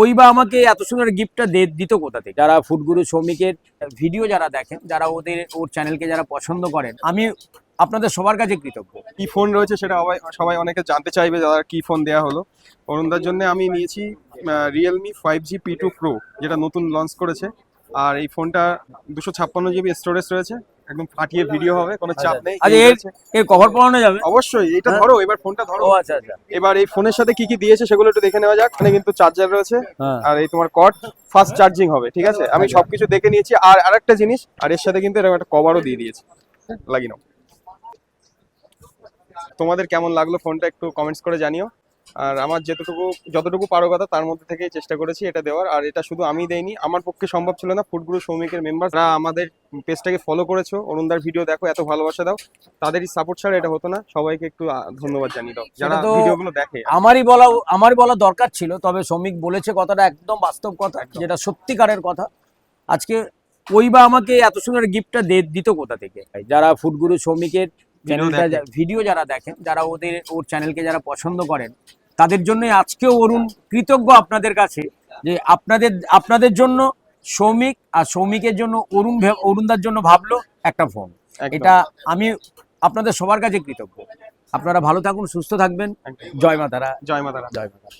ওই বা আমাকে এত সুন্দর গিফটটা দিত কোথা থেকে? যারা ফুডগুরু সৌমিকের ভিডিও যারা দেখেন, যারা ওর চ্যানেলকে যারা পছন্দ করেন, আমি আপনাদের সবার কাছে কৃতজ্ঞ। কি ফোন রয়েছে সেটা সবাই অনেকে জানতে চাইবে, যারা কি ফোন দেওয়া হলো। অরুণদার জন্য আমি নিয়েছি রিয়েলমি 5G P2 Pro, যেটা নতুন লঞ্চ করেছে। আর এই ফোনটা 256 GB স্টোরেজ রয়েছে, একদম ফাটিয়ে ভিডিও হবে, কোনো চাপ নেই। আচ্ছা, এর কভার পড়ানো যাবে? অবশ্যই। এটা হ্যাঁ। ধরো, এবার ফোনটা ধরো। ও আচ্ছা আচ্ছা। এবার এই ফোনের সাথে কি কি দিয়েছে সেগুলো একটু দেখে নেওয়া যাক। এখানে কিন্তু চার্জার রয়েছে, হ্যাঁ। আর এই তোমার কর্ড, ফাস্ট চার্জিং হবে, ঠিক আছে? আমি আচ্ছা। সবকিছু দেখে নিয়েছি। আর আরেকটা জিনিস, আর এর সাথে কিন্তু এরকম একটা কভারও দিয়ে দিয়েছে, লাগিয়ে নাও। তোমাদের কেমন লাগলো ফোনটা একটু কমেন্টস করে জানিও। আর আমার যতটুকু পারো কথা তার মধ্যে থেকেই চেষ্টা করেছি এটা দেওয়ার। আর এটা শুধু আমি দেইনি, আমার পক্ষে সম্ভব ছিল না, ফুডগুরু সৌমিকের মেম্বার যারা আমাদের পেজটাকে ফলো করেছো, অরুণদার ভিডিও দেখো, এত ভালোবাসা দাও, তাদেরই সাপোর্ট ছাড়া এটা হতো না। সবাইকে একটু ধন্যবাদ জানিয়ে দাও যারা সেটা তো ভিডিওগুলো দেখে। আমারই বলা দরকার ছিল, তবে সৌমিক বলেছে কথাটা একদম বাস্তব কথা, যেটা সত্যিকারের কথা। আজকে ওই বা আমাকে এত সুন্দর গিফটটা দিত কোথা থেকে? যারা ফুডগুরু সৌমিকের চ্যানেলটা ভিডিও যারা দেখেন, যারা ওর চ্যানেলকে যারা পছন্দ করেন, তাদের জন্যই আজকেও অরুণ কৃতজ্ঞ আপনাদের কাছে, যে আপনাদের জন্য সৌমিক, আর সৌমিকের জন্য অরুণদার জন্য ভাবলো একটা ফোন। এটা আমি আপনাদের সবার কাছে কৃতজ্ঞ। আপনারা ভালো থাকুন, সুস্থ থাকবেন। জয় মাতারা। জয় মাতারা। জয় মাতারা।